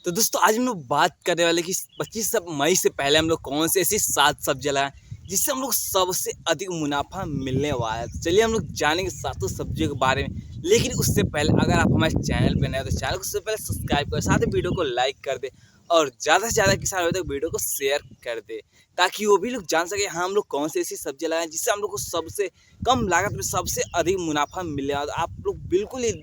तो दोस्तों आज हम लोग बात करने वाले कि 25 मई से पहले हम लोग कौन से ऐसी 7 सब्जियां लगाएं जिससे हम लोग सबसे अधिक मुनाफा मिलने वाला है। तो चलिए हम लोग जानेंगे सातों सब्जियों के बारे में। लेकिन उससे पहले अगर आप हमारे चैनल पे नए हो तो चैनल को सबसे पहले सब्सक्राइब करें, साथ ही वीडियो को लाइक कर दे और ज़्यादा से ज़्यादा किसान भाई तक वीडियो को शेयर कर दे, ताकि वो भी लोग जान सके हाँ हम लोग कौन सी ऐसी सब्जियां लगाएं जिससे हम लोग को सबसे कम लागत में सबसे अधिक मुनाफा मिले। और आप लोग बिल्कुल ही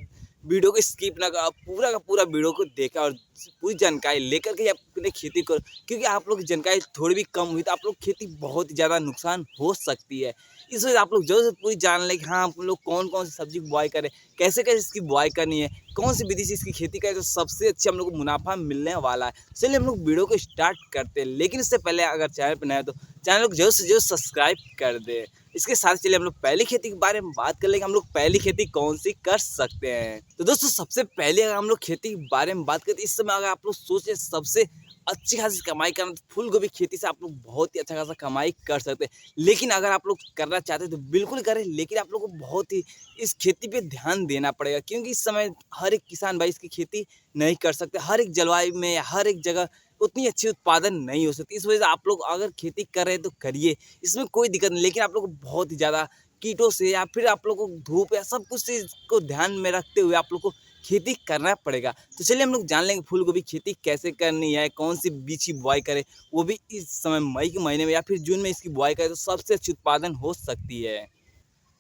वीडियो को स्किप ना कर, पूरा का पूरा वीडियो को देखा और पूरी जानकारी लेकर के अपने खेती करो, क्योंकि आप लोग की जानकारी थोड़ी भी कम हुई तो आप लोग खेती बहुत ही ज़्यादा नुकसान हो सकती है। इस वजह से आप लोग जरूर से पूरी जान लें कि हाँ हम लोग कौन कौन सी सब्जी की बुआई करें, कैसे कैसे इसकी बुआई करनी है, कौन सी विधि से इसकी खेती करें तो सबसे अच्छी हम लोग को मुनाफा मिलने वाला है। चलिए हम लोग वीडियो को स्टार्ट करते हैं, लेकिन इससे पहले अगर चैनल पर नया है तो चैनल को जरूर से जरूर सब्सक्राइब कर दे। इसके साथ चलिए हम लोग पहली खेती के बारे में बात कर लेंगे, हम लोग पहली खेती कौन सी कर सकते हैं। तो दोस्तों सबसे पहले अगर हम लोग खेती के बारे में बात करते हैं, इस समय अगर आप लोग सोचे सबसे अच्छी खासी कमाई करना तो फूल गोभी खेती से आप लोग बहुत ही अच्छा खासा कमाई कर सकते हैं। लेकिन अगर आप लोग करना चाहते हैं तो बिल्कुल करें, लेकिन आप लोग को बहुत ही इस खेती पे ध्यान देना पड़ेगा, क्योंकि इस समय हर एक किसान भाई इसकी खेती नहीं कर सकते। हर एक जलवायु में हर एक जगह उतनी अच्छी उत्पादन नहीं हो सकती। इस वजह से आप लोग अगर खेती कर रहे हैं तो करिए, इसमें कोई दिक्कत नहीं। लेकिन आप लोग को बहुत ही ज़्यादा कीटों से या फिर आप लोग को धूप या सब कुछ चीज़ को ध्यान में रखते हुए आप लोग को खेती करना पड़ेगा। तो चलिए हम लोग जान लेंगे फूल गोभी खेती कैसे करनी है, कौन सी बीज की बुआई करें, वो भी इस समय मई के महीने में या फिर जून में इसकी बुआई करें तो सबसे अच्छी उत्पादन हो सकती है।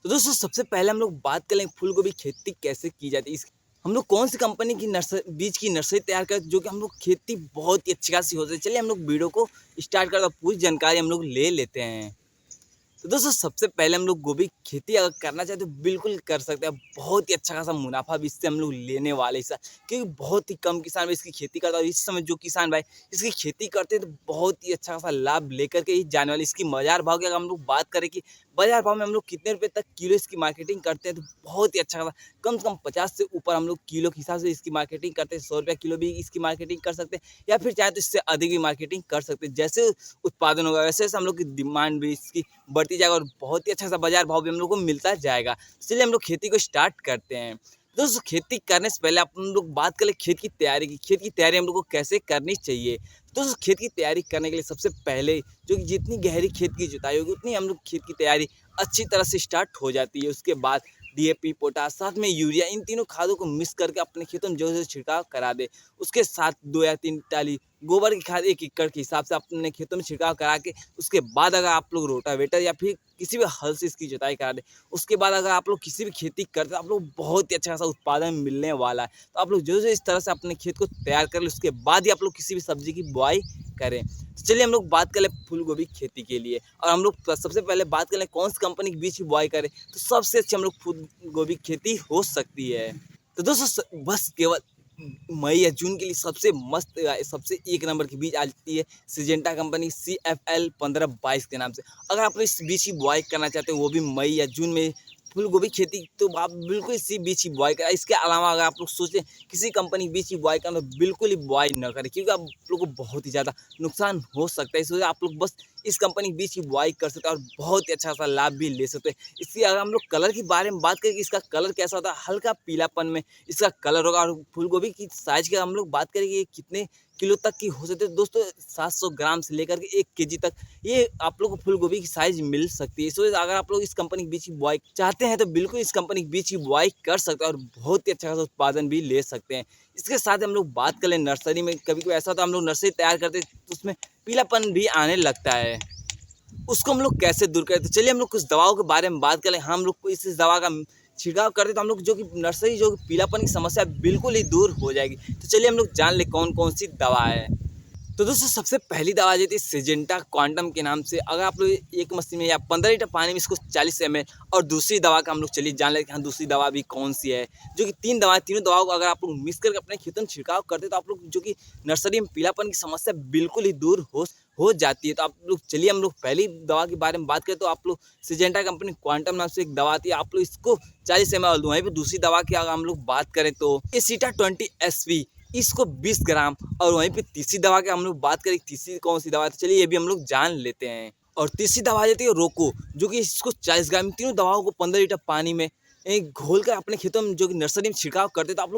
तो दोस्तों सबसे पहले हम लोग बात करें फूल गोभी खेती कैसे की जाती है। हम लोग कौन सी कंपनी की बीज की नर्सरी तैयार करें जो कि हम लोग खेती बहुत ही अच्छी खासी हो जाए। चलिए हम लोग वीडियो को स्टार्ट करते हैं, पूरी जानकारी हम लोग ले लेते हैं। तो दोस्तों सबसे पहले हम लोग गोभी खेती अगर करना चाहते तो बिल्कुल कर सकते हैं। बहुत ही अच्छा खासा मुनाफा भी इससे हम लोग लेने वाले इस साल, क्योंकि बहुत ही कम किसान भाई इसकी खेती करता है। और इस समय जो किसान भाई इसकी खेती करते हैं तो बहुत ही अच्छा खासा लाभ लेकर के ही जाने वाले। इसकी बाजार भाव की अगर हम लोग बात करें कि बाजार भाव में हम लोग कितने रुपए तक किलो इसकी मार्केटिंग करते हैं, तो बहुत ही अच्छा खासा कम से कम 50 से ऊपर हम लोग किलो के हिसाब से इसकी मार्केटिंग करते हैं। 100 रुपया किलो भी इसकी मार्केटिंग कर सकते हैं, या फिर चाहे तो इससे अधिक भी मार्केटिंग कर सकते हैं। जैसे उत्पादन होगा वैसे वैसे हम लोग की डिमांड भी इसकी बढ़ती जाएगा और बहुत ही अच्छा सा बाजार भाव भी हम लोग को मिलता जाएगा। इसलिए हम लोग खेती को स्टार्ट करते हैं। दोस्तों खेती करने से पहले हम लोग बात करें खेत की तैयारी की। खेत की तैयारी हम लोग को कैसे करनी चाहिए। दोस्तों खेत की तैयारी करने के लिए सबसे पहले जो कि जितनी गहरी खेत की जुताई होगी उतनी हम लोग खेत की तैयारी अच्छी तरह से स्टार्ट हो जाती है। उसके बाद डीएपी, पोटास, साथ में यूरिया, इन तीनों खादों को मिक्स करके अपने खेतों में जो है छिड़काव करा दे। उसके साथ 2 या 3 टाली गोबर की खाद 1 एकड़ के हिसाब से अपने खेतों में छिड़काव करा के उसके बाद अगर आप लोग रोटावेटर या फिर किसी भी हल से इसकी जुताई करा दें, उसके बाद अगर आप लोग किसी भी खेती करते हैं आप लोग बहुत ही अच्छा खासा उत्पादन मिलने वाला है। तो आप लोग जो इस तरह से अपने खेत को तैयार कर ले, उसके बाद ही आप लोग किसी भी सब्जी की बुआई करें। तो चलिए हम लोग बात करें फूल गोभी खेती के लिए, और हम लोग सबसे पहले बात करें कौन सी कंपनी के बीज की बुआई करें तो सबसे अच्छी हम लोग फूल गोभी खेती हो सकती है। तो दोस्तों बस केवल मई या जून के लिए सबसे मस्त सबसे एक नंबर की बीज आती है सिजेंटा कंपनी CFL1522 के नाम से। अगर आप इस बीज की बुआई करना चाहते हो वो भी मई या जून में फूल गोभी खेती, तो आप बिल्कुल इसी बीज की बुआई करें। इसके अलावा अगर आप लोग सोचें किसी कंपनी बीज की बुआई करना तो बिल्कुल ही बुआई न करें, क्योंकि आप लोग को बहुत ही ज़्यादा नुकसान हो सकता है। इस वजह से आप लोग बस इस कंपनी बीज की बुआई कर सकते हैं और बहुत ही अच्छा सा लाभ भी ले सकते हैं। इसकी अगर हम लोग कलर की बारे में बात करें कि इसका कलर कैसा होता है, हल्का पीलापन में इसका कलर होगा। और फूल गोभी की साइज की हम लोग बात करें कि कितने किलो तक की हो सकती है, दोस्तों 700 ग्राम से लेकर के 1 केजी तक ये आप लोग को फूल गोभी की साइज मिल सकती है। इस वजह से अगर आप लोग इस कंपनी के बीज की बुआई चाहते हैं तो बिल्कुल इस कंपनी के बीज की बुआई कर सकते हैं और बहुत ही अच्छा खासा उत्पादन भी ले सकते हैं। इसके साथ हम लोग बात करें नर्सरी में, कभी कभी ऐसा होता है हम लोग नर्सरी तैयार करते हैं तो उसमें पीलापन भी आने लगता है, उसको हम लोग कैसे दूर करें। तो चलिए हम लोग कुछ दवाओं के बारे में बात करें। हम लोग को इस दवा का छिड़काव करते तो हम लोग जो कि नर्सरी जो पीलापन की समस्या बिल्कुल ही दूर हो जाएगी। तो चलिए हम लोग जान ले कौन कौन सी दवा है। तो दोस्तों सबसे पहली दवा आ जाती है सिजेंटा क्वांटम के नाम से। अगर आप लोग एक मशीन में या 15 लीटर पानी में इसको 40 ml, और दूसरी दवा का हम लोग चलिए जान लेते हैं दूसरी दवा भी कौन सी है, जो कि 3 दवा, तीनों दवाओं को अगर आप लोग मिक्स करके अपने खेतों में छिड़काव करते तो आप लोग जो कि नर्सरी में पीलापन की समस्या बिल्कुल ही दूर हो जाती है। तो आप लोग चलिए हम लोग पहली दवा के बारे में बात करें तो आप लोग सिजेंटा कंपनी क्वांटम नाम से एक दवा आती है, आप लोग इसको 40 ml। वहीं पर दूसरी दवा की अगर हम लोग बात करें तो एसिटा 20SV, इसको 20 ग्राम। और वहीं पे तीसरी दवा की हम लोग बात करें, तीसरी कौन सी दवा है तो चलिए ये भी हम लोग जान लेते हैं। और तीसरी दवा आ जाती है रोको, जो कि इसको 40 ग्राम। तीनों दवाओं को 15 लीटर पानी में घोल कर अपने खेतों में जो कि नर्सरी में छिड़काव करते तो आप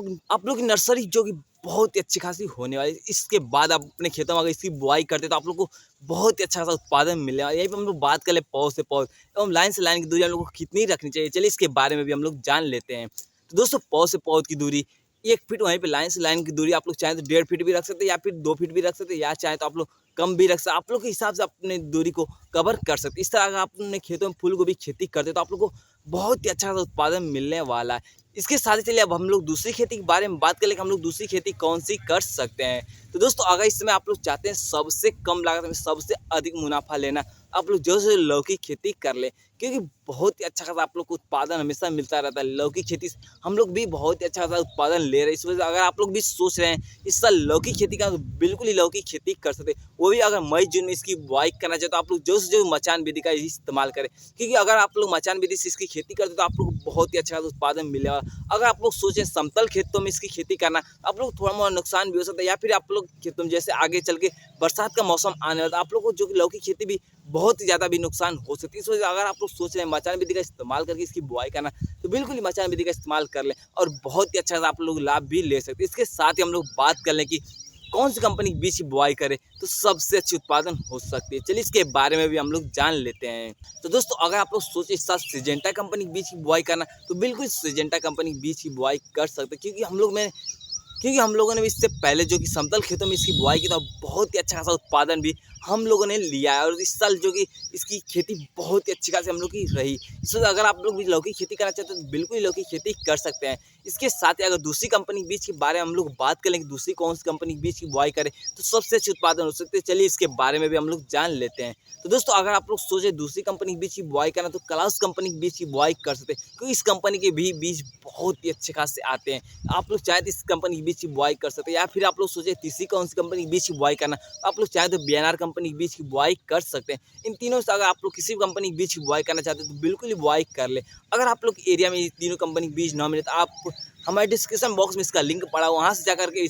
लोग की नर्सरी जो कि बहुत ही अच्छी खासी होने वाली है। इसके बाद आप अपने खेतों में अगर इसकी बुआई करते तो आप लोग को बहुत ही अच्छा खासा उत्पादन मिलने वाला है। यहीं पे हम लोग बात कर ले पौध से पौध एवं लाइन से लाइन की दूरी हम लोग को कितनी रखनी चाहिए, चलिए इसके बारे में भी हम लोग जान लेते हैं। तो दोस्तों पौध से पौध की दूरी 1 फीट, वहीं पे लाइन से लाइन की दूरी आप लोग चाहें तो 1.5 फीट भी रख सकते हैं या फिर 2 फीट भी रख सकते हैं, या चाहे तो आप लोग कम भी रख सकते हैं। आप लोग के हिसाब से अपने दूरी को कवर कर सकते हैं। इस तरह अगर आप अपने खेतों में फूल गोभी की खेती करते तो आप लोग को बहुत ही अच्छा उत्पादन मिलने वाला है। इसके साथ ही चलिए अब हम लोग दूसरी खेती के बारे में बात कर ले कि हम लोग दूसरी खेती कौन सी कर सकते हैं। तो दोस्तों अगर इस समय आप लोग चाहते हैं सबसे कम लागत में सबसे अधिक मुनाफा लेना, आप लोग जो से लौकी खेती कर ले, क्योंकि बहुत ही अच्छा खासा आप लोग को उत्पादन हमेशा मिलता रहता है। लौकी खेती से हम लोग भी बहुत ही अच्छा खासा उत्पादन ले रहे हैं। इस वजह से अगर आप लोग भी सोच रहे हैं इस साल लौकी खेती का, तो बिल्कुल ही लौकी खेती कर सकते हैं। वो भी अगर मई जून में इसकी बुआई करना चाहे तो आप लोग जो से जो मचान विधि का इस्तेमाल करें, क्योंकि अगर आप लोग मचान विधि से इसकी खेती करते तो आप लोग को बहुत ही अच्छा खासा उत्पादन मिलेगा। अगर आप लोग सोचें समतल खेतों में इसकी खेती करना, आप लोग थोड़ा मोड़ा नुकसान भी हो सकता है, या फिर आप लोग खेतों में जैसे आगे चल के बरसात का मौसम आने वाला, आप लोग को जो कि लौकी खेती भी बहुत ही ज़्यादा भी नुकसान हो सकती है। इस वजह से अगर आप लोग सोच रहे हैं मचान विधि का इस्तेमाल करके इसकी बुआई करना, तो बिल्कुल ही मचान विधि का इस्तेमाल कर लें और बहुत ही अच्छा आप लोग लाभ भी ले सकते हैं। इसके साथ ही हम लोग बात कर लें कि कौन सी कंपनी के बीज की बुआई करें तो सबसे अच्छी उत्पादन हो सकती है, चलिए इसके बारे में भी हम लोग जान लेते हैं। तो दोस्तों अगर आप लोग सोचे इस साल सिजेंटा कंपनी के बीज की बुआई करना, तो बिल्कुल सिजेंटा कंपनी के बीज की बुआई कर सकते हैं, क्योंकि हम लोगों ने भी इससे पहले जो कि समतल खेतों में इसकी बुआई की तो बहुत ही अच्छा खासा उत्पादन भी हम लोगों ने लिया है, और इस साल जो कि इसकी खेती बहुत ही अच्छी खासी हम लोग की रही। इस वजह अगर आप लोग भी लौकी खेती करना चाहते हैं तो बिल्कुल ही लौकी खेती कर सकते हैं। इसके साथ ही अगर दूसरी कंपनी के बीज के बारे में हम लोग बात करें कि दूसरी कौन सी कंपनी के बीज की बुआई करें तो सबसे अच्छी उत्पादन हो सकते हैं, चलिए इसके बारे में भी हम लोग जान लेते हैं। तो दोस्तों अगर आप लोग सोचे दूसरी कंपनी के बीज की बुआई करना, तो क्लाउस कंपनी के बीज की बुआई कर सकते हैं, क्योंकि इस कंपनी के भी बीज बहुत ही अच्छे खासे आते हैं। आप लोग चाहे तो इस कंपनी के बीज की बुआई कर सकते हैं, या फिर आप लोग सोचे तीसरी कौन सी कंपनी के बीज की बुआई करना, तो आप लोग चाहे तो बीएनआर कंपनी के बीज की बुआई कर सकते हैं। इन तीनों से अगर आप लोग किसी भी कंपनी के बीज की बुआई करना चाहते हैं तो बिल्कुल ही बुआई कर ले। अगर आप लोग एरिया में ये तीनों कंपनी के बीज ना मिले तो आप हमारे डिस्क्रिप्शन बॉक्स में इसका लिंक पड़ा, वहाँ से जाकर के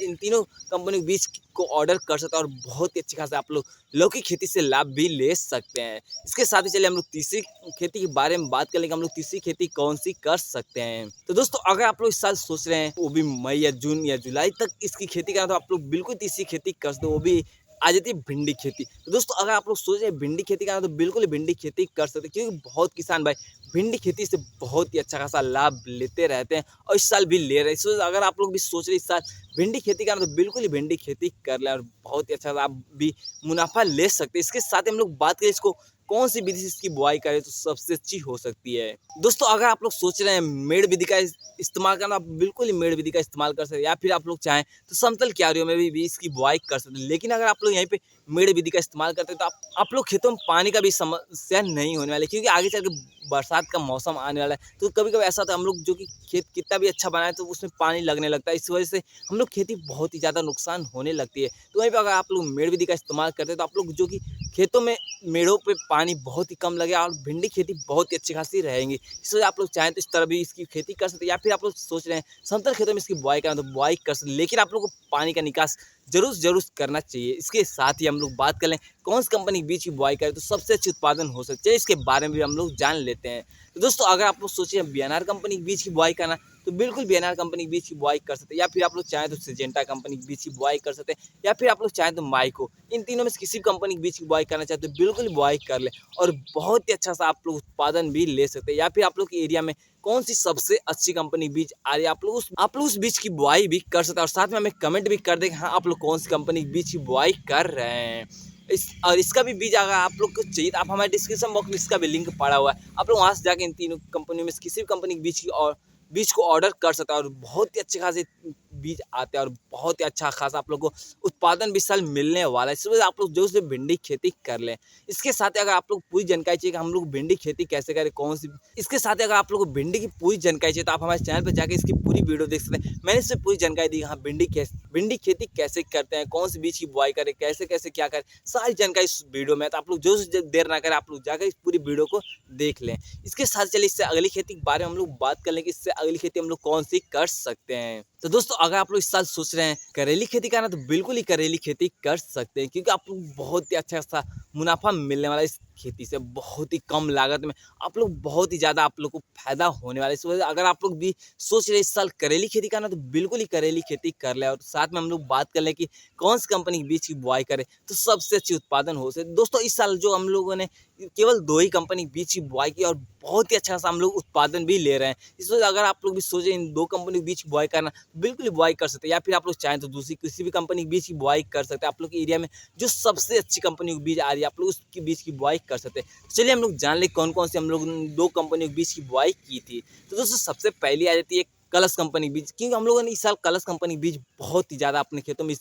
इन तीनों कंपनी के बीज को ऑर्डर कर सकते हैं और बहुत ही अच्छी खासा आप लोग लौकी खेती से लाभ भी ले सकते हैं। इसके साथ ही चलिए हम लोग तीसरी खेती के बारे में बात कर लेंगे, हम लोग तीसरी खेती कौन सी कर सकते हैं। तो दोस्तों अगर आप लोग इस साल सोच रहे हैं वो भी मई या जून या जुलाई तक इसकी खेती करना, तो आप लोग बिल्कुल तीसरी खेती कर सकते हो, वो भी आ जाती है भिंडी खेती। तो दोस्तों अगर आप लोग सोच रहे हैं भिंडी खेती करना, तो बिल्कुल भिंडी खेती कर सकते हैं, क्योंकि बहुत किसान भाई भिंडी खेती से बहुत ही अच्छा खासा लाभ लेते रहते हैं और इस साल भी ले रहे हैं। इस वजह अगर आप लोग भी सोच रहे हैं इस साल भिंडी खेती करना, तो बिल्कुल ही भिंडी खेती कर ले और बहुत ही अच्छा आप भी मुनाफा ले सकते हैं। इसके साथ ही हम लोग बात करें इसको कौन सी विधि से इसकी बुआई करें तो सबसे अच्छी हो सकती है। दोस्तों अगर आप लोग सोच रहे हैं मेड़ विधि का इस्तेमाल करना, आप बिल्कुल ही मेड़ विधि का इस्तेमाल कर सकते हैं, या फिर आप लोग चाहें तो समतल क्यारियों में भी इसकी बुआई कर सकते हैं। लेकिन अगर आप लोग यहीं पे मेड़ विधि का इस्तेमाल करते हैं तो आप लोग खेतों में पानी का भी समस्या नहीं होने वाली, क्योंकि आगे चल के बरसात का मौसम आने वाला है। तो कभी कभी ऐसा होता है हम लोग जो कि खेत कितना भी अच्छा बनाए तो उसमें पानी लगने लगता है, इस वजह से हम लोग खेती बहुत ही ज़्यादा नुकसान होने लगती है। तो वहीं पर अगर आप लोग मेड़ विधि का इस्तेमाल करते हैं तो आप लोग जो कि खेतों में मेड़ों पे पानी बहुत ही कम लगे और भिंडी खेती बहुत ही अच्छी खासी रहेंगी। इस वजह आप लोग चाहें तो इस तरह भी इसकी खेती कर सकते हैं, या फिर आप लोग सोच रहे हैं समतल खेतों में इसकी बुआई करना, तो बुआई कर सकते हैं, लेकिन आप लोग को पानी का निकास जरूर करना चाहिए। इसके साथ ही हम लोग बात कर लें कौन सी कंपनी के बीज की बुआई करें तो सबसे अच्छी उत्पादन हो सकती है, इसके बारे में भी हम लोग जान लेते हैं। तो दोस्तों अगर आप लोग सोचे बीएनआर कंपनी के बीज की बुआई करना, तो बिल्कुल बीएनआर कंपनी के बीज की बुआई कर सकते हैं, या फिर आप लोग चाहें तो सिजेंटा कंपनी के बीज की बुआई कर सकते हैं, या फिर आप लोग चाहें तो माइको। इन तीनों में से किसी भी कंपनी के बीज की बुआई करना चाहते हैं तो बिल्कुल बुआई कर ले और बहुत ही अच्छा सा आप लोग उत्पादन भी ले सकते हैं। या फिर आप लोग के एरिया में कौन सी सबसे अच्छी कंपनी बीज आ रही है, आप लोग उस बीज की बुआई भी कर सकते हैं, और साथ में हमें कमेंट भी कर दें कि हाँ आप लोग कौन सी कंपनी बीज की बुआई कर रहे हैं। इसका भी बीज अगर आप लोग को चाहिए तो आप हमारे डिस्क्रिप्शन बॉक्स में इसका भी लिंक पड़ा हुआ है, आप लोग वहाँ से जाके इन तीनों कंपनियों में से किसी भी कंपनी के बीज को ऑर्डर कर सकते हैं, और बहुत ही अच्छे खासे बीज आते हैं और बहुत ही अच्छा खासा आप लोग को उत्पादन भी साल मिलने वाला है। इस वजह से आप लोग जो से भिंडी खेती कर लें। इसके साथ ही अगर आप लोग पूरी जानकारी चाहिए कि हम लोग भिंडी खेती कैसे करें, कौन सी, इसके साथ ही अगर आप लोग को भिंडी की पूरी जानकारी चाहिए तो आप हमारे चैनल पर जाकर इसकी पूरी वीडियो देख सकते हैं। मैंने इससे पूरी जानकारी दी, हाँ भिंडी खेती कैसे करते हैं, कौन सी बीज की बुआई करें, कैसे कैसे क्या करें, सारी जानकारी इस वीडियो में। तो आप लोग जो देर ना करें, आप लोग जाकर इस पूरी वीडियो को देख लें। इसके साथ चलिए इससे अगली खेती के बारे में हम लोग बात कर लें कि इससे अगली खेती हम लोग कौन सी कर सकते हैं। तो दोस्तों अगर आप लोग इस साल सोच रहे हैं करेली खेती करना, तो बिल्कुल ही करेली खेती कर सकते हैं, क्योंकि आप लोग बहुत ही अच्छा सा मुनाफा मिलने वाला है। खेती से बहुत ही कम लागत में आप लोग बहुत ही ज़्यादा आप लोग को फायदा होने वाला है। इस वजह से अगर आप लोग भी सोच रहे इस साल करेली खेती करना तो बिल्कुल ही करेली खेती कर ले। और साथ में हम लोग बात कर लें कि कौन सी कंपनी के बीज की बुआई करें तो सबसे अच्छी उत्पादन हो सके। दोस्तों इस साल जो हम लोगों ने केवल 2 ही कंपनी के बीज की बुआई की और बहुत ही अच्छा सा हम लोग उत्पादन भी ले रहे हैं। इस वजह से अगर आप लोग भी सोचें इन 2 कंपनी के बीच की बुआई करना तो बिल्कुल ही बुआई कर सकते हैं, या फिर आप लोग चाहें तो दूसरी किसी भी कंपनी के बीज की बुआई कर सकते हैं। आप लोग के एरिया में जो सबसे अच्छी कंपनी के बीज आ रही है आप लोग उसके बीज की बुआई कर सकते हैं। तो चलिए हम लोग जान लें कौन कौन से हम लोग 2 कंपनियों के बीज की बुआई की थी। तो दोस्तों सबसे पहली आ जाती है कलश कंपनी के बीज, क्योंकि हम लोगों ने इस साल कलश कंपनी के बीज बहुत ही ज़्यादा अपने खेतों में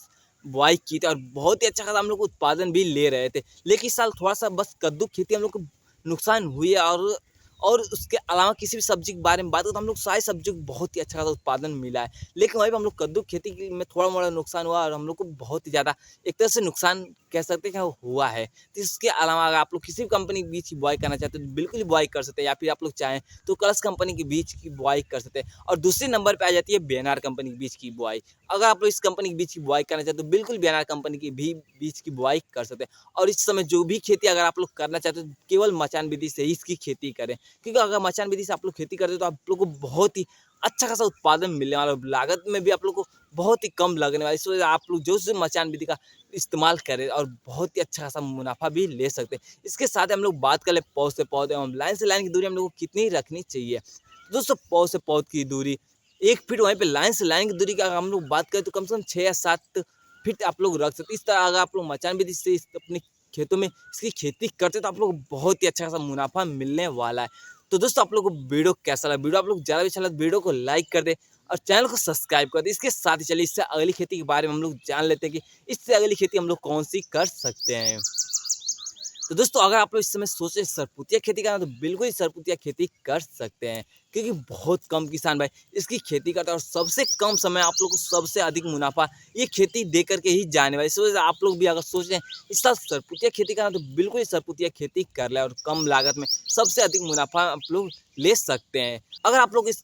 बुआई की थी और बहुत ही अच्छा खासा हम लोग उत्पादन भी ले रहे थे। लेकिन इस साल थोड़ा सा बस कद्दू खेती हम लोग को नुकसान हुई है। और उसके अलावा किसी भी सब्जी के बारे में बात करें तो हम लोग सारी सब्जियों को बहुत ही अच्छा खासा उत्पादन मिला है। लेकिन वहीं पर हम लोग कद्दू में थोड़ा मोड़ा नुकसान हुआ और हम लोग को बहुत ही ज़्यादा एक तरह से नुकसान कह सकते हैं कि हुआ है। तो इसके अलावा अगर आप लोग किसी भी कंपनी के बीज की बुआई करना चाहते हैं तो बिल्कुल ही बुआई कर सकते हैं, या फिर आप लोग चाहें तो कलश कंपनी के बीज की बुआई कर सकते हैं। और दूसरे नंबर पर आ जाती है बीएनआर कंपनी के बीज की बुआई। अगर आप लोग इस कंपनी के बीज की बुआई करना चाहते हैं तो बिल्कुल बीएनआर कंपनी की भी बीज की बुआई कर सकते हैं। और इस समय जो भी खेती अगर आप लोग करना चाहते हैं तो केवल मचान विधि से ही इसकी खेती करें, क्योंकि अगर मचान विधि से आप लोग खेती करते हैं तो आप लोग को बहुत ही अच्छा खासा उत्पादन मिलने वाला है। लागत में भी आप लोग को बहुत ही कम लगने वाला है। इस वजह से आप लोग जो से मचान विधि का इस्तेमाल करें और बहुत ही अच्छा खासा मुनाफा भी ले सकते हैं। इसके साथ ही हम लोग बात कर ले पौध से पौधे एवं लाइन से लाइन की दूरी हम लोग को कितनी रखनी चाहिए। दोस्तों पौध से पौध की दूरी 1 फीट, वहीं पे लाइन से लाइन की दूरी की अगर हम लोग बात करें तो कम से कम 6 या 7 फीट आप लोग रख सकते हैं। इस तरह अगर आप लोग मचान विधि से अपने खेतों में इसकी खेती करते हैं तो आप लोग को बहुत ही अच्छा खासा मुनाफा मिलने वाला है। तो दोस्तों आप लोग को वीडियो कैसा लगा? वीडियो आप लोग ज़्यादा भी अच्छा लगा वीडियो को लाइक कर दें और चैनल को सब्सक्राइब कर दें। इसके साथ ही चलिए इससे अगली खेती के बारे में हम लोग जान लेते हैं कि इससे अगली खेती हम लोग कौन सी कर सकते हैं। तो दोस्तों अगर आप लोग इस समय सोचें सरपुतिया खेती करना तो बिल्कुल ही सरपुतिया खेती कर सकते हैं, क्योंकि बहुत कम किसान भाई इसकी खेती करता है और सबसे कम समय आप लोग को सबसे अधिक मुनाफा ये खेती दे करके ही जाने वाली। इस वजह से आप लोग भी अगर सोच रहे हैं इस साल सरपुतिया खेती करना तो बिल्कुल ही सरपुतिया खेती कर ले और कम लागत में सबसे अधिक मुनाफा आप लोग ले सकते हैं। अगर आप लोग इस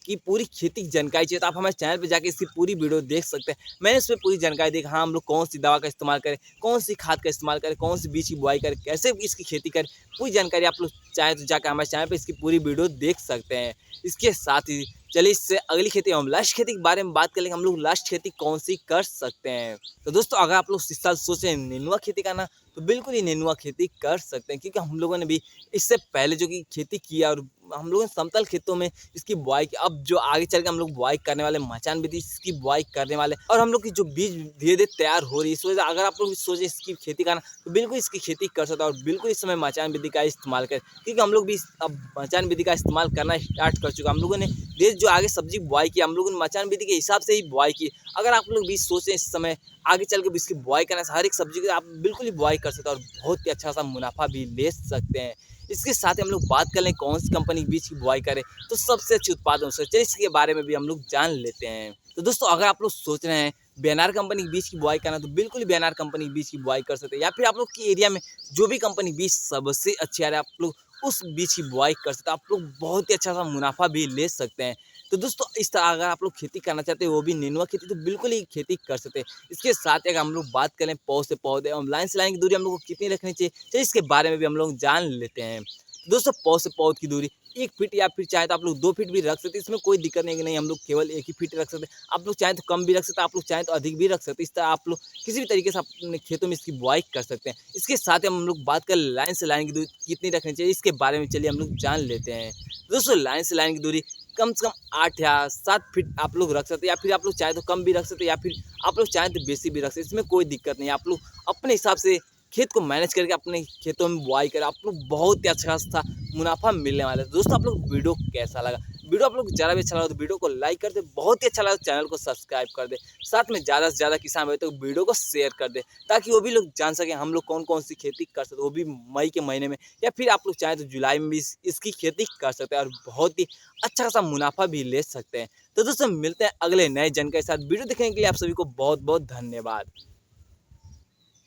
की पूरी खेती की जानकारी चाहिए तो आप हमारे चैनल पे जाके इसकी पूरी वीडियो देख सकते हैं। मैंने इसमें पूरी जानकारी दी, हाँ हम लोग कौन सी दवा का इस्तेमाल करें, कौन सी खाद का इस्तेमाल करें, कौन सी बीज की बुआई करें, कैसे इसकी खेती करें, पूरी जानकारी आप लोग चाहें तो जाकर हमारे चैनल पे इसकी पूरी वीडियो देख सकते हैं। इसके साथ ही चलिए इससे अगली खेती हम लास्ट खेती के बारे में बात कर लेंगे, हम लोग लास्ट खेती कौन सी कर सकते हैं। तो दोस्तों अगर आप लोग इस साल सोचें नेनुआ खेती करना तो बिल्कुल ही नेनुआ खेती कर सकते हैं, क्योंकि हम लोगों ने भी इससे पहले जो कि खेती किया और हम लोगों ने समतल खेतों में इसकी बुआई की। अब जो आगे चल के हम लोग बुआई करने वाले मचान विधि इसकी बुआई करने वाले और हम लोग की जो बीज धीरे धीरे तैयार हो रही है। इस वजह से अगर आप लोग सोचे इसकी खेती करना तो बिल्कुल इसकी खेती कर सकते हैं और बिल्कुल इस समय मचान विधि का इस्तेमाल करें, क्योंकि हम लोग भी अब मचान विधि का इस्तेमाल करना स्टार्ट कर चुके हैं। हम लोगों ने देश जो आगे सब्जी बुआई की हम लोगों ने मचान विधि के हिसाब से ही बुआई की। अगर आप लोग भी सोचें इस समय आगे चल के भी इसकी बुआई करना है, हर एक सब्जी की आप बिल्कुल ही बुआई कर सकते हैं और बहुत ही अच्छा सा मुनाफा भी ले सकते हैं। इसके साथ ही हम लोग बात कर लें कौन सी कंपनी के बीज की बुआई करें तो सबसे अच्छी उत्पादन हो सकते हैं, इसके बारे में भी हम लोग जान लेते हैं। तो दोस्तों अगर आप लोग सोच रहे हैं बीएनआर कंपनी के बीज की बुआई करना तो बिल्कुल बीएनआर कंपनी के बीज की बुआई कर सकते हैं, या फिर आप लोग के एरिया में जो भी कंपनी बीज सबसे अच्छी आ रही है आप लोग उस बीज की बुआई कर सकते हैं। आप लोग बहुत ही अच्छा सा मुनाफा भी ले सकते हैं। तो दोस्तों इस तरह अगर आप लोग खेती करना चाहते हैं वो भी नेनुआ खेती तो बिल्कुल ही खेती कर सकते हैं। इसके साथ ही अगर हम लोग बात करें पौध से पौधे और लाइन से लाइन की दूरी हम लोग को कितनी रखनी चाहिए तो इसके बारे में भी हम लोग जान लेते हैं। दोस्तों पौध से पौध की दूरी 1 फीट या फिर चाहे तो आप लोग 2 फीट भी रख सकते हैं, इसमें कोई दिक्कत नहीं कि नहीं हम लोग केवल 1 ही फीट रख सकते हैं। आप लोग चाहें तो कम भी रख सकते हैं, आप लोग चाहें तो अधिक भी रख सकते हैं। इस तरह आप लोग किसी भी तरीके से अपने खेतों में इसकी बुआई कर सकते हैं। इसके साथ ही हम लोग बात कर लाइन से लाइन की दूरी कितनी रखनी चाहिए इसके बारे में चलिए हम लोग जान लेते हैं। दोस्तों लाइन से लाइन की दूरी कम से कम 8 या 7 फीट आप लोग रख सकते हैं, या फिर आप लोग चाहें तो कम भी रख सकते हैं, या फिर आप लोग चाहें तो बेसी भी रख सकते हैं। इसमें कोई दिक्कत नहीं है। आप लोग अपने हिसाब से खेत को मैनेज करके अपने खेतों में बुआई करें, आप लोग बहुत ही अच्छा खासा मुनाफा मिलने वाला है। दोस्तों आप लोग वीडियो कैसा लगा? वीडियो आप लोग ज़्यादा भी अच्छा लगा तो वीडियो को लाइक कर दे, बहुत ही अच्छा लगा तो चैनल को सब्सक्राइब कर दे, साथ में ज़्यादा से ज़्यादा किसान भाई तो वीडियो को शेयर कर दे, ताकि वो भी लोग जान सकें हम लोग कौन कौन सी खेती कर सकते हैं, वो भी मई के महीने में, या फिर आप लोग चाहें तो जुलाई में भी इसकी खेती कर सकते हैं और बहुत ही अच्छा खासा मुनाफा भी ले सकते हैं। तो दोस्तों मिलते हैं अगले नए जानकारी के साथ। वीडियो देखने के लिए आप सभी को बहुत बहुत धन्यवाद।